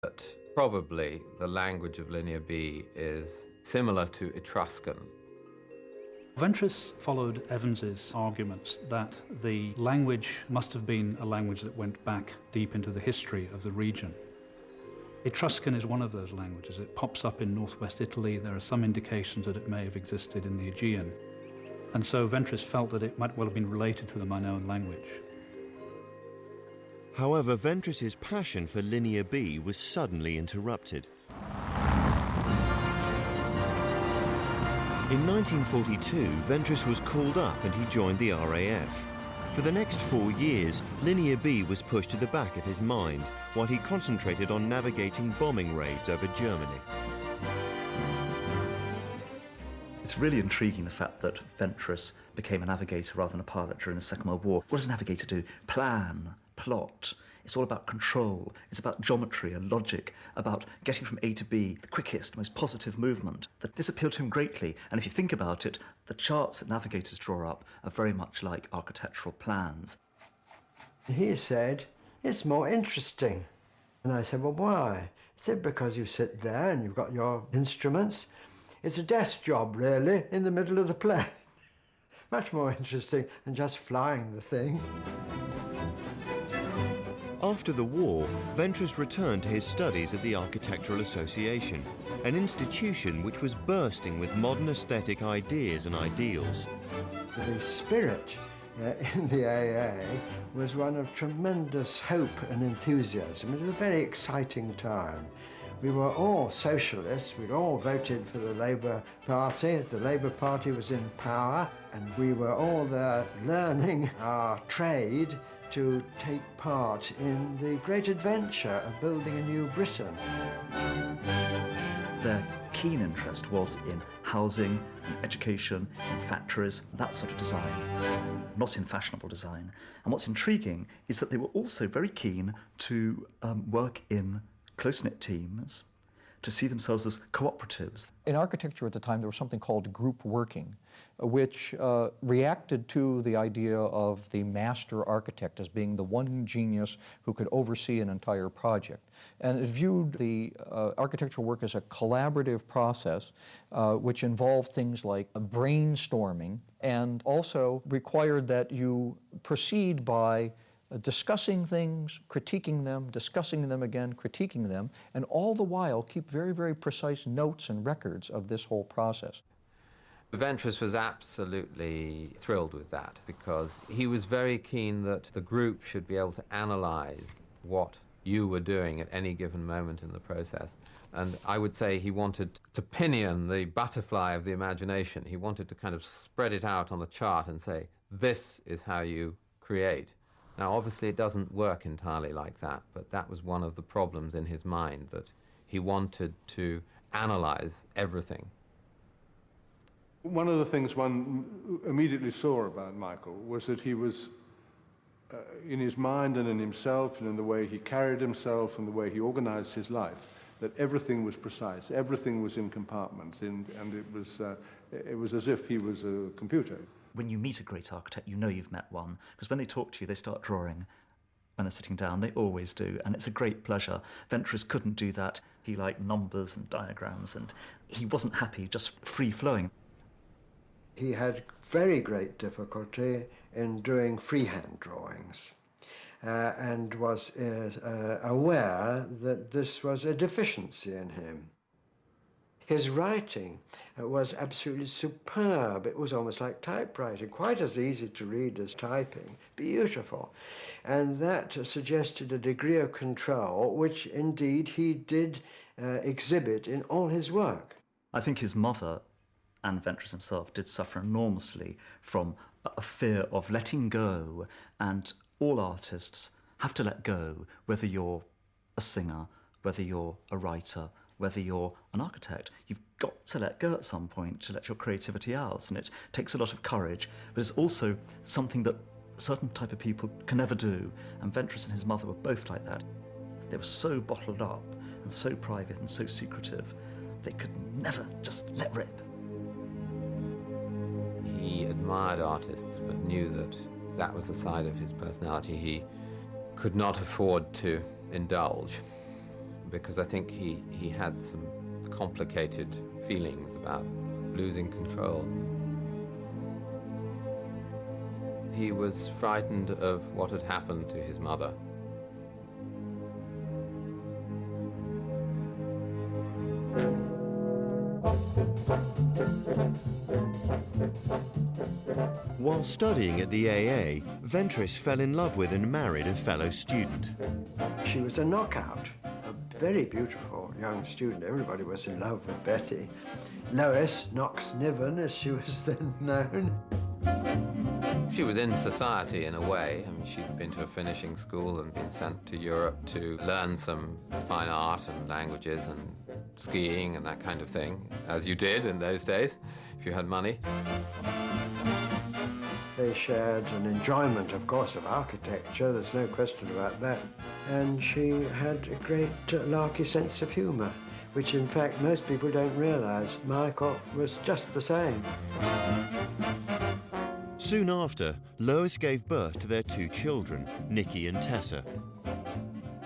But probably the language of Linear B is similar to Etruscan. Ventris followed Evans's arguments that the language must have been a language that went back deep into the history of the region. Etruscan is one of those languages. It pops up in northwest Italy. There are some indications that it may have existed in the Aegean. And so Ventris felt that it might well have been related to the Minoan language. However, Ventris's passion for Linear B was suddenly interrupted. In 1942, Ventris was called up and he joined the RAF. For the next 4 years, Linear B was pushed to the back of his mind while he concentrated on navigating bombing raids over Germany. It's really intriguing, the fact that Ventris became a navigator rather than a pilot during the Second World War. What does a navigator do? Plan, plot. It's all about control. It's about geometry and logic, about getting from A to B, the quickest, most positive movement. This appealed to him greatly, and if you think about it, the charts that navigators draw up are very much like architectural plans. He said, "It's more interesting." And I said, "Well, why?" He said, "Because you sit there and you've got your instruments. It's a desk job, really, in the middle of the plane. Much more interesting than just flying the thing." After the war, Ventris returned to his studies at the Architectural Association, an institution which was bursting with modern aesthetic ideas and ideals. The spirit in the AA was one of tremendous hope and enthusiasm. It was a very exciting time. We were all socialists. We'd all voted for the Labour Party. The Labour Party was in power, and we were all there learning our trade to take part in the great adventure of building a new Britain. Their keen interest was in housing, in education, in factories, that sort of design, not in fashionable design. And what's intriguing is that they were also very keen to work in close-knit teams, to see themselves as cooperatives. In architecture at the time, there was something called group working, which reacted to the idea of the master architect as being the one genius who could oversee an entire project. And it viewed the architectural work as a collaborative process, which involved things like brainstorming, and also required that you proceed by discussing things, critiquing them, discussing them again, critiquing them, and all the while keep very, very precise notes and records of this whole process. Ventris was absolutely thrilled with that because he was very keen that the group should be able to analyze what you were doing at any given moment in the process. And I would say he wanted to pinion the butterfly of the imagination. He wanted to kind of spread it out on the chart and say, this is how you create. Now, obviously, it doesn't work entirely like that, but that was one of the problems in his mind, that he wanted to analyze everything. One of the things one immediately saw about Michael was that he was, in his mind and in himself and in the way he carried himself and the way he organized his life, that everything was precise, everything was in compartments, and it was as if he was a computer. When you meet a great architect, you know you've met one, because when they talk to you, they start drawing. When they're sitting down, they always do, and it's a great pleasure. Ventris couldn't do that. He liked numbers and diagrams, and he wasn't happy just free-flowing. He had very great difficulty in doing freehand drawings, and was aware that this was a deficiency in him. His writing was absolutely superb. It was almost like typewriting, quite as easy to read as typing, beautiful. And that suggested a degree of control, which indeed he did exhibit in all his work. I think his mother and Ventris himself did suffer enormously from a fear of letting go, and all artists have to let go, whether you're a singer, whether you're a writer, whether you're an architect. You've got to let go at some point to let your creativity out, and it takes a lot of courage, but it's also something that a certain type of people can never do, and Ventris and his mother were both like that. They were so bottled up and so private and so secretive, they could never just let rip. He admired artists, but knew that that was a side of his personality he could not afford to indulge. because I think he had some complicated feelings about losing control. He was frightened of what had happened to his mother. While studying at the AA, Ventris fell in love with and married a fellow student. She was a knockout, a very beautiful young student. Everybody was in love with Betty. Lois Knox Niven, as she was then known. She was in society in a way. I mean, she'd been to a finishing school and been sent to Europe to learn some fine art and languages and skiing and that kind of thing, as you did in those days, if you had money. They shared an enjoyment, of course, of architecture, there's no question about that. And she had a great larky sense of humour, which in fact most people don't realise. Michael was just the same. Soon after, Lois gave birth to their two children, Nicky and Tessa.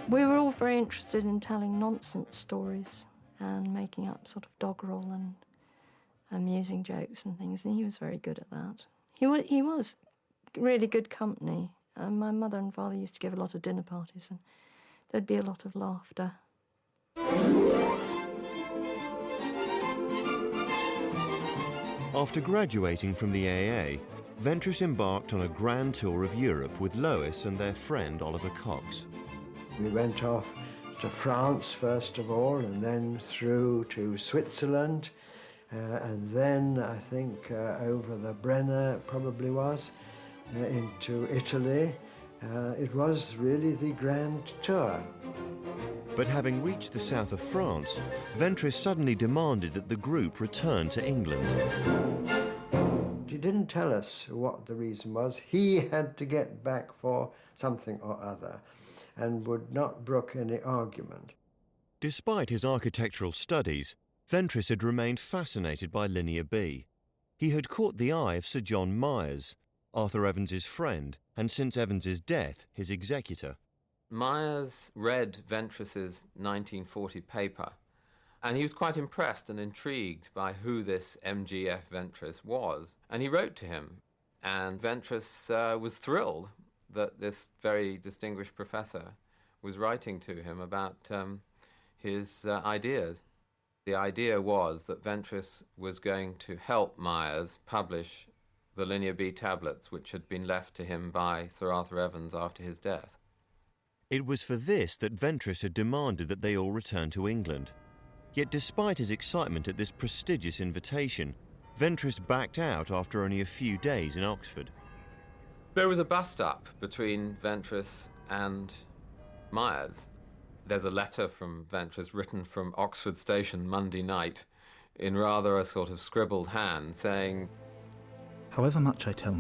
We were all very interested in telling nonsense stories and making up sort of doggerel and amusing jokes and things, and he was very good at that. He was really good company. My mother and father used to give a lot of dinner parties, and there'd be a lot of laughter. After graduating from the AA, Ventris embarked on a grand tour of Europe with Lois and their friend Oliver Cox. We went off to France first of all, and then through to Switzerland, and then I think over the Brenner it probably was, into Italy. It was really the grand tour. But having reached the south of France, Ventris suddenly demanded that the group return to England. He didn't tell us what the reason was. He had to get back for something or other and would not brook any argument. Despite his architectural studies, Ventris had remained fascinated by Linear B. He had caught the eye of Sir John Myers, Arthur Evans's friend, and since Evans's death, his executor. Myers read Ventris's 1940 paper, and he was quite impressed and intrigued by who this MGF Ventris was. And he wrote to him, and Ventris was thrilled that this very distinguished professor was writing to him about his ideas. The idea was that Ventris was going to help Myers publish the Linear B tablets, which had been left to him by Sir Arthur Evans after his death. It was for this that Ventris had demanded that they all return to England. Yet despite his excitement at this prestigious invitation, Ventris backed out after only a few days in Oxford. There was a bust-up between Ventris and Myers. There's a letter from Ventris written from Oxford Station Monday night in rather a sort of scribbled hand saying, "However much I tell